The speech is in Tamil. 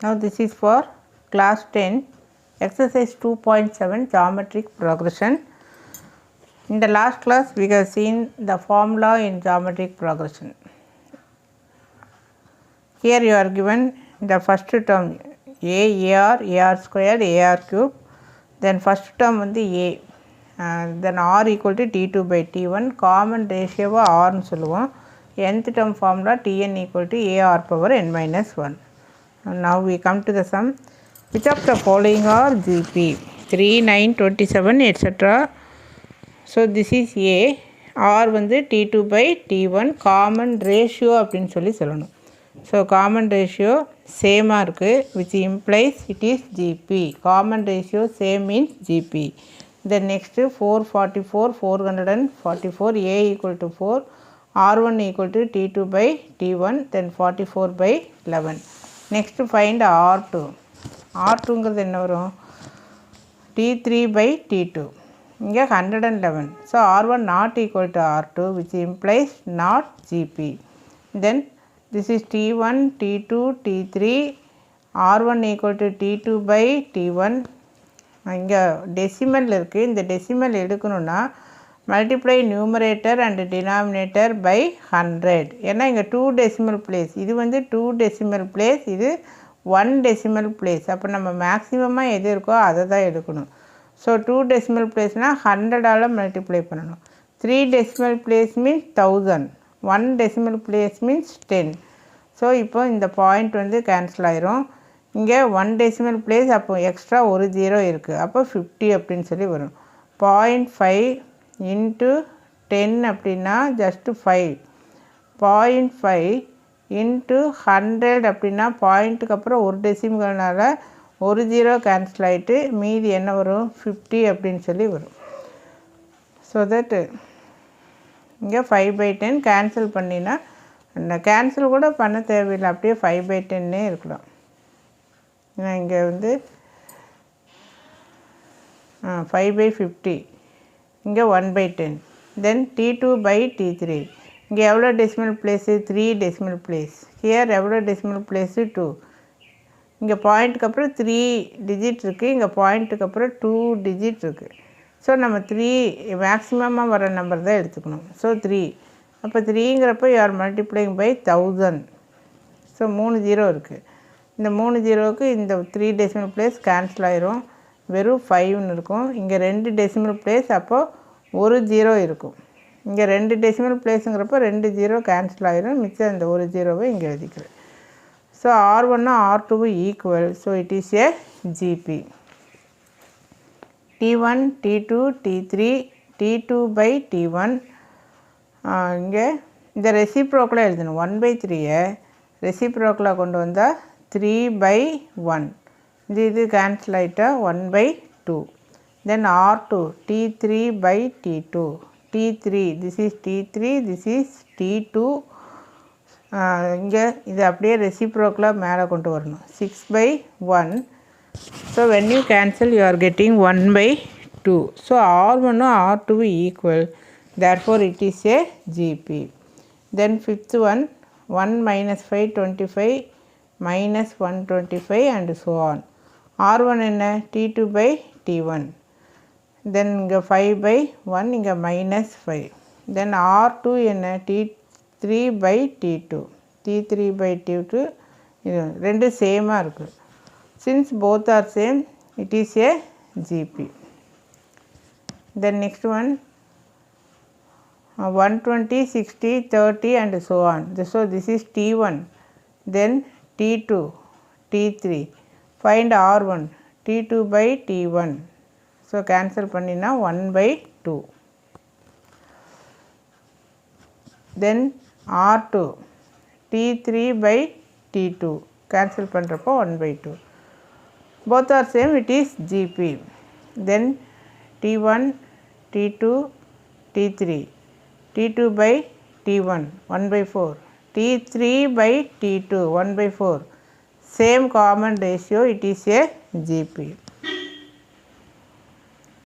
Now this is for class 10 exercise 2.7 geometric progression. In the last class we have seen the formula in geometric progression. Here you are given the first term ar squared ar cube, then first term வந்து a, then r equal to t2 by t1, common ratio r னு சொல்லுவோம். nth term formula tn equal to ar power n minus 1. Now we come to the sum. Which of the following are GP? 3, 9, 27 etc. So this is A. R வந்து T2 by T1 common ratio அப்படின்னு சொல்லணும். So common ratio same இருக்கு, which implies it is GP. Common ratio same means GP. Then next 444, 444, A equal to 4, R1 equal to T2 by T1, then 44 by 11. Next find R2. R2ங்கிறது என்ன வரும்? T3 by T2. இங்கே 111. So R1 not equal to R2, which implies not GP. Then this is T1, T2, T3. R1 equal to T2 by T1. இங்கே டெசிமல் இருக்குது. இந்த டெசிமல் எடுக்கணும்னா multiply numerator and denominator by 100. ஏன்னா இங்கே 2 decimal place, இது வந்து 2 decimal place, இது 1 decimal place. அப்போ நம்ம மேக்ஸிமமாக எது இருக்கோ அதை தான் எடுக்கணும். ஸோ 2 decimal placeனால் 100ஆல் மல்டிப்ளை பண்ணணும். 3 decimal place means 1000, 1 decimal place means 10. So இப்போ இந்த பாயிண்ட் வந்து கேன்சல் ஆயிரும். இங்கே 1 decimal place, அப்போ எக்ஸ்ட்ரா ஒரு 0 இருக்குது, அப்போ 50 அப்படின்னு சொல்லி வரும். 0.5 into 10 அப்படின்னா ஜஸ்ட் 5. 0.5 into 100 அப்படின்னா பாயிண்ட்டுக்கு அப்புறம் ஒரு டெசிமல்னால ஒரு 0 கேன்சல் ஆகிட்டு மீதி என்ன வரும்? 50 அப்படின்னு சொல்லி வரும். ஸோ தட் இங்கே 5/10 கேன்சல் பண்ணினா கேன்சல் கூட பண்ண தேவையில்லை, அப்படியே 5/10 இருக்கலாம். ஏன்னா இங்கே வந்து 5/50, இங்கே 1/10. தென் T2 by T3. இங்கே எவ்வளோ decimal place? 3 decimal place. Here எவ்வளோ டெசிமல் பிளேஸு? 2. இங்கே பாயிண்ட்டுக்கு அப்புறம் 3 டிஜிட் இருக்குது, இங்கே பாயிண்ட்டுக்கு அப்புறம் 2 டிஜிட் இருக்குது. ஸோ நம்ம 3 மேக்ஸிமமாக வர நம்பர் தான் எடுத்துக்கணும். ஸோ 3. அப்போ 3ங்கிறப்போ யூஆர் மல்டிப்ளைங் பை 1000. ஸோ 3 0 இருக்குது. இந்த 3 0க்கு இந்த 3 டெசிமல் பிளேஸ் கேன்சல் ஆயிரும், வெறும் 5ன்னு இருக்கும். இங்கே 2 டெசிமல் பிளேஸ், அப்போது ஒரு 0 இருக்கும். இங்கே 2 டெசிமல் பிளேஸுங்கிறப்போ 2 0 கேன்சல் ஆயிரும், மிச்சம் இந்த ஒரு 0வை இங்கே எழுதிக்கிறேன். So R1 R2 equal. So it is a GP. T1, T2, T3, T2 by T1. இங்கே இந்த ரெசிப்ரோக்கலாக எழுதணும். 1/3 ரெசிப்ரோக்கலாக கொண்டு வந்தால் 3/1. இது கேன்சல் ஆகிட்டா 1/2. தென் R2 T3 by T2. T3, this is T3, this is T2. இங்கே இது அப்படியே ரெசிப்ரோக்கலாக மேலே கொண்டு வரணும். 6/1. So when you cancel you are getting 1/2. So R1 R2 equal, therefore it is a GP. Then fifth one, 1 minus 5 25 minus 125 and so on. R1 என்ன? T2 by T1. then இங்கே 5/1, இங்கே -5. then R2 என்ன? T3 by T2. T3 by T2 இது ரெண்டு சேமாக இருக்குது. since both are same it is a GP. then next one 120 60 30 and so on. So this is T1, then T2, T3. find R1 T2 by T1. So cancel பண்ணினா 1/2. தென் R2 T3 by T2. Cancel பண்ணுறப்போ 1/2. Both are same, it is GP. Then T1, T2, T3. T2 by T1 1/4. T3 by T2 1/4. Same common ratio, it is a GP.